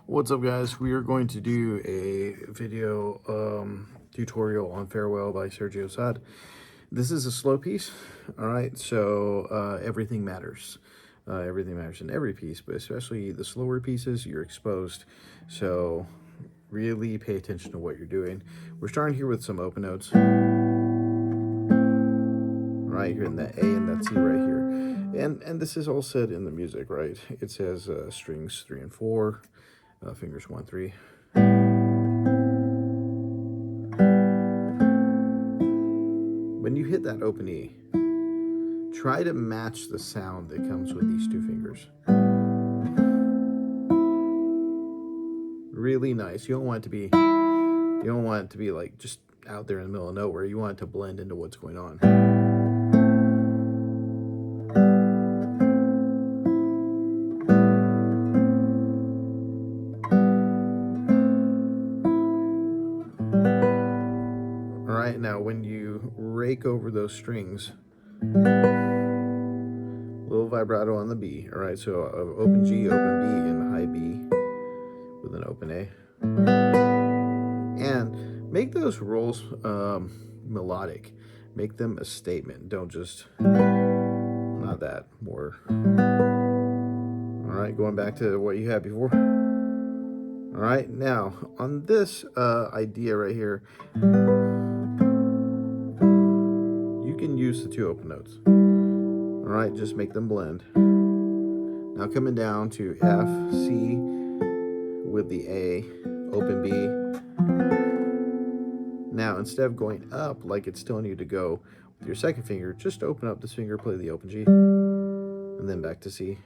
What's up, guys? We are going to do a video tutorial on Farewell by Sergio Sad. This is a slow piece, all right? So everything matters. Everything matters in every piece, but especially the slower pieces, you're exposed. So really pay attention to what you're doing. We're starting here with some open notes. Right here in that A and that C right here. And this is all said in the music, right? It says strings 3 and 4. Fingers 1, 3. When you hit that open E, try to match the sound that comes with these two fingers. Really nice. You don't want it to be like just out there in the middle of nowhere. You want it to blend into what's going on. Alright, now when you rake over those strings, little vibrato on the B. Alright, so open G, open B, and high B with an open A. And make those rolls melodic. Make them a statement. Don't just, not that, more. Alright, going back to what you had before. Alright, now on this idea right here, you can use the two open notes. Alright, just make them blend. Now coming down to F, C with the A, open B. Now instead of going up like it's telling you to go with your second finger, just open up this finger, play the open G, and then back to C.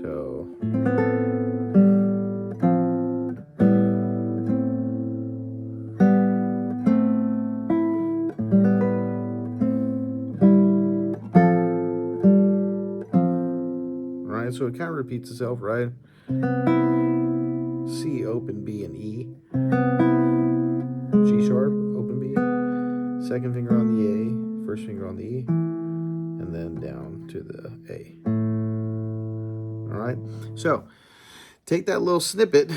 So so it kind of repeats itself, right? C, open B, and E. G sharp, open B. Second finger on the A, first finger on the E, and then down to the A. All right, so take that little snippet.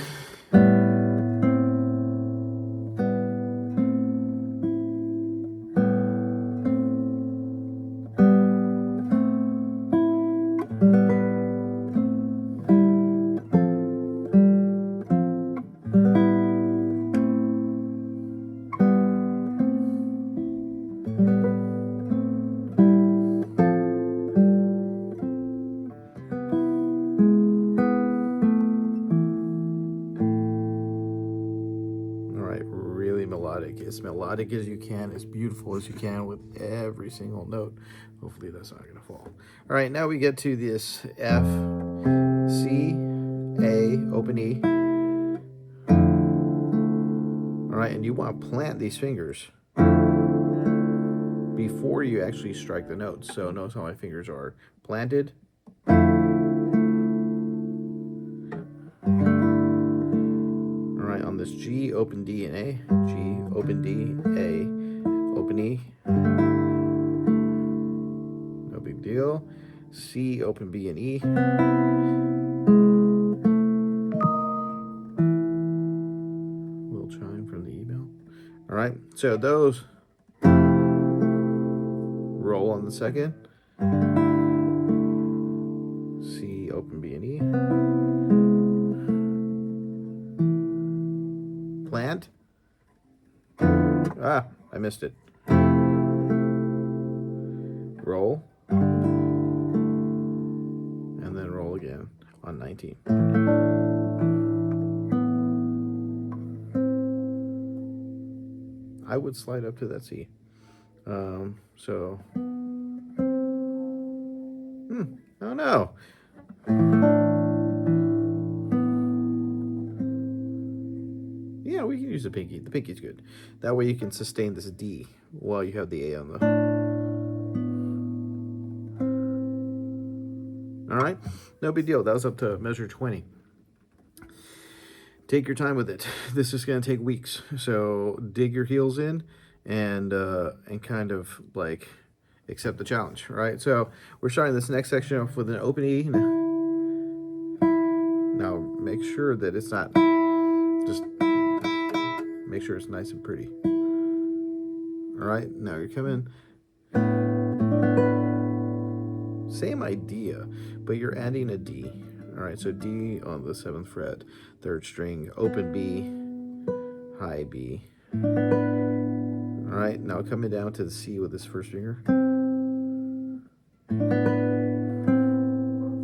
Melodic, as melodic as you can, as beautiful as you can with every single note. Hopefully that's not gonna fall. All right, now we get to this F, C, A, open E. All right, and you want to plant these fingers before you actually strike the notes. So notice how my fingers are planted. On this G, open D, and A. G, open D, A, open E. No big deal. C, open B, and E. Little chime from the email. All right, so those roll on the second. C, open B, and E. Plant. Ah, I missed it. Roll. And then roll again on 19. I would slide up to that C. So, oh no. Yeah, we can use the pinky. The pinky's good. That way you can sustain this D while you have the A on the... All right, no big deal. That was up to measure 20. Take your time with it. This is going to take weeks. So dig your heels in and kind of like accept the challenge, right? So we're starting this next section off with an open E. Now make sure that it's not, just make sure it's nice and pretty. All right, now you're coming, same idea, but you're adding a D. All right, so D on the 7th fret, 3rd string, open B, high B. All right, now coming down to the C with this first finger.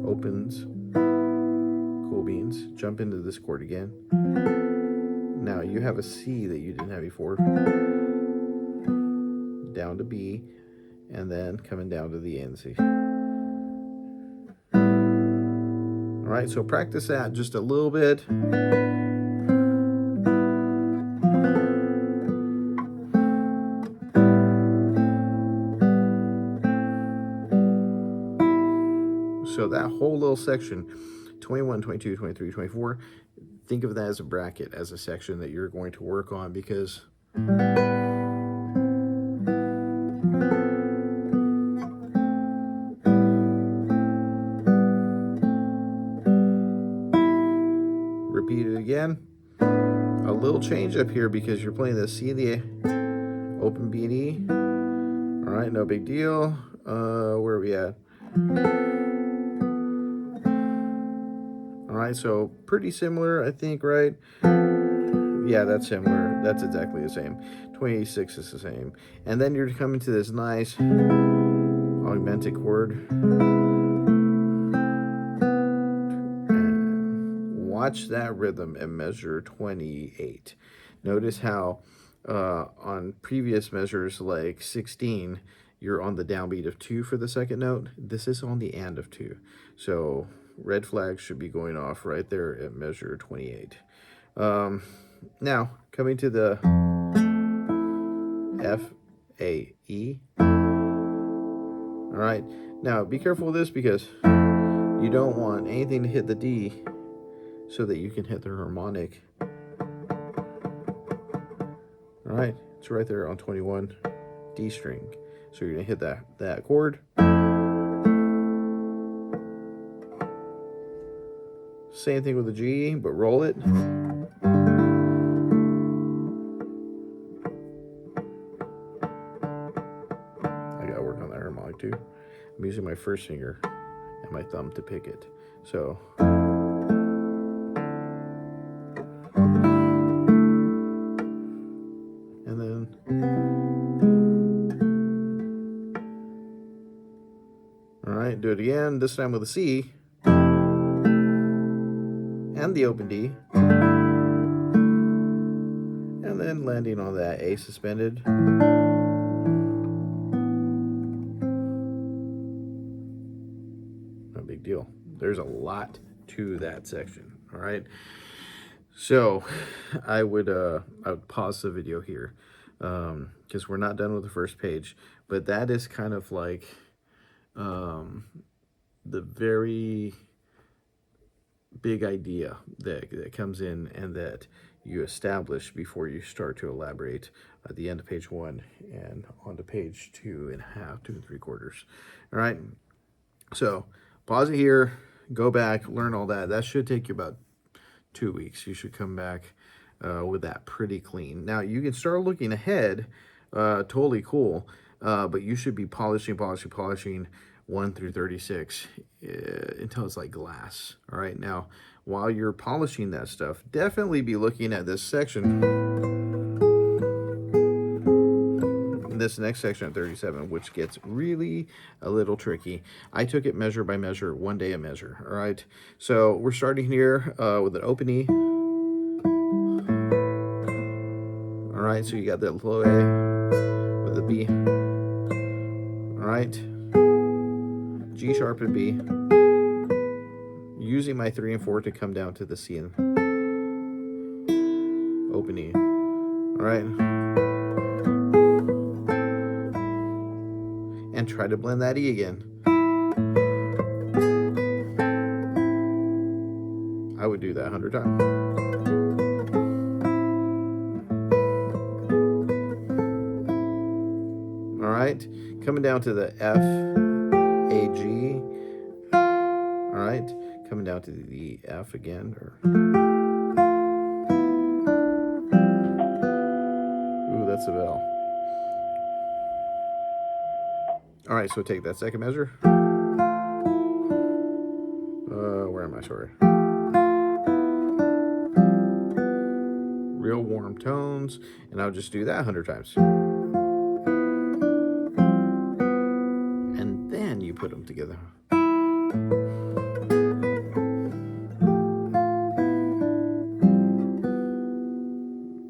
Opens, cool beans, jump into this chord again. Now you have a C that you didn't have before. Down to B, and then coming down to the A and C. All right, so practice that just a little bit. So that whole little section, 21, 22, 23, 24, think of that as a bracket, as a section that you're going to work on, because repeat it again. A little change up here because you're playing the C and the A, open B and E. All right, no big deal. Where are we at? All right, so pretty similar, I think, right? Yeah, that's similar. That's exactly the same. 26 is the same. And then you're coming to this nice augmented chord. And watch that rhythm and measure 28. Notice how on previous measures like 16, you're on the downbeat of 2 for the second note. This is on the and of 2. So red flag should be going off right there at measure 28. Now, coming to the F, A, E. All right, now be careful with this because you don't want anything to hit the D so that you can hit the harmonic. All right, it's right there on 21, D string. So you're gonna hit that chord. Same thing with the G, but roll it. I gotta work on that harmonic too. I'm using my first finger and my thumb to pick it. So. And then. All right, do it again, this time with a C. And the open D, and then landing on that A suspended. No big deal. There's a lot to that section. All right, so I would pause the video here because we're not done with the first page, but that is kind of like the very big idea that comes in and that you establish before you start to elaborate at the end of page 1 and on to page 2 1/2, 2 3/4. All right, so pause it here, go back, learn all that. That should take you about 2 weeks. You should come back with that pretty clean. Now you can start looking ahead, totally cool, but you should be polishing 1 through 36 until it's like glass. All right, now while you're polishing that stuff, definitely be looking at this section, this next section at 37, which gets really a little tricky. I took it measure by measure, 1 day a measure. All right, so we're starting here with an open E. All right, so you got that low A with a B. All right, G sharp and B, using my 3 and 4 to come down to the C and open E. All right, and try to blend that E again. I would do that 100 times. All right, coming down to the F, A, G. All right, coming down to the F again, or ooh, that's a bell. All right, so take that second measure. Where am I? Sorry. Real warm tones, and I'll just do that 100 times. And then you put them together.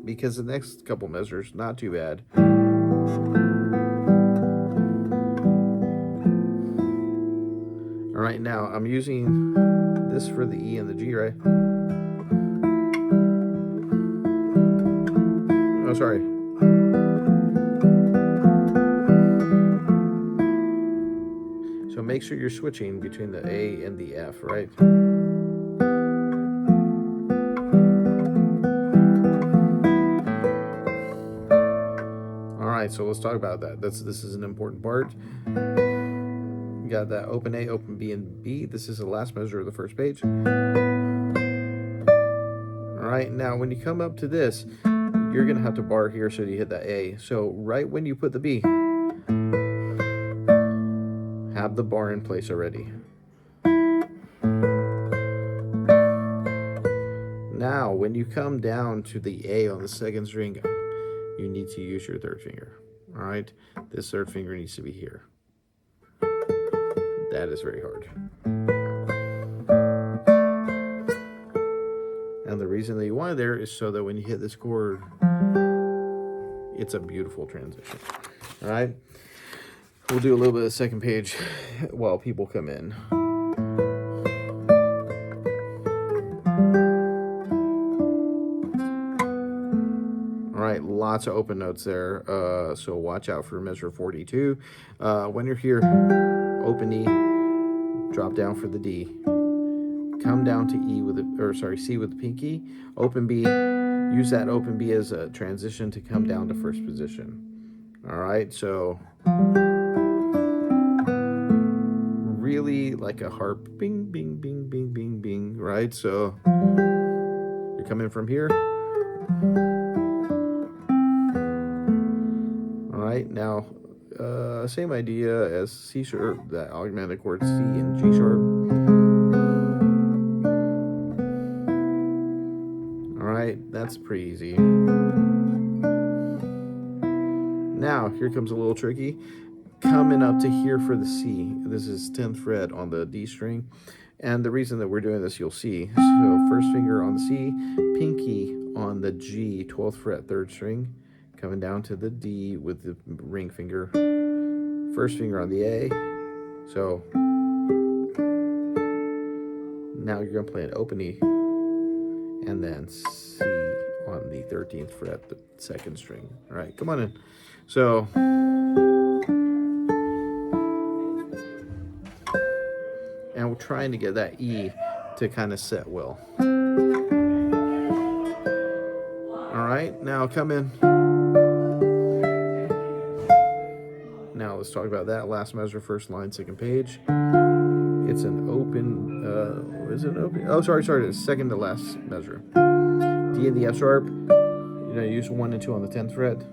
Because the next couple measures, not too bad. All right, now I'm using this for the E and the G, right? Oh, sorry. So make sure you're switching between the A and the F, right? All right, so let's talk about that. This is an important part. You got that open A, open B, and B. This is the last measure of the first page. All right, now when you come up to this, you're gonna have to bar here so you hit that A. So right when you put the B, have the bar in place already. Now, when you come down to the A on the second string, you need to use your third finger. All right, this third finger needs to be here. That is very hard. And the reason that you want it there is so that when you hit this chord, it's a beautiful transition. All right, we'll do a little bit of second page while people come in. All right, lots of open notes there, so watch out for measure 42. When you're here, open E, drop down for the D, come down to E with the, or sorry, C with the pinky, open B, use that open B as a transition to come down to first position. All right, so really like a harp, bing, bing, bing, bing, bing, bing, right? So you come in from here. All right, now same idea as C sharp, that augmented chord C and G sharp. All right, that's pretty easy. Now, here comes a little tricky. Coming up to here for the C. This is 10th fret on the D string. And the reason that we're doing this, you'll see. So first finger on the C, pinky on the G, 12th fret, 3rd string. Coming down to the D with the ring finger. First finger on the A. So now you're going to play an open E. And then C on the 13th fret, the 2nd string. All right, come on in. So and we're trying to get that E to kind of set well. All right, now come in. Now let's talk about that last measure, first line, second page. It's an open, is it an open? Oh, sorry, it's second to last measure. D and the F sharp, you know, use 1 and 2 on the 10th fret.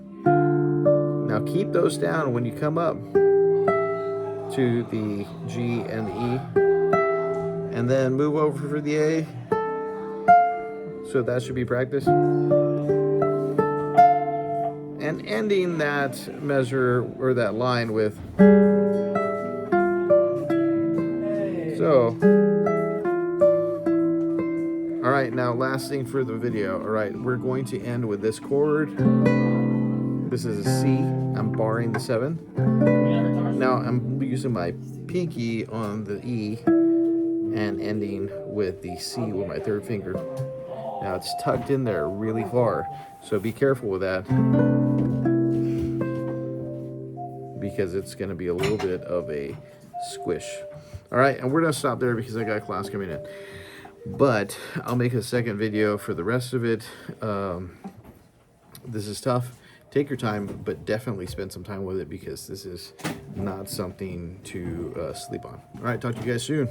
Now keep those down when you come up to the G and the E. And then move over for the A. So that should be practice. And ending that measure or that line with. So. All right, now last thing for the video. All right, we're going to end with this chord. This is a C. I'm barring the 7. Now I'm using my pinky on the E and ending with the C with my 3rd finger. Now it's tucked in there really far, so be careful with that because it's going to be a little bit of a squish. All right, and we're going to stop there because I got class coming in. But I'll make a second video for the rest of it. This is tough. Take your time, but definitely spend some time with it because this is not something to sleep on. All right, talk to you guys soon.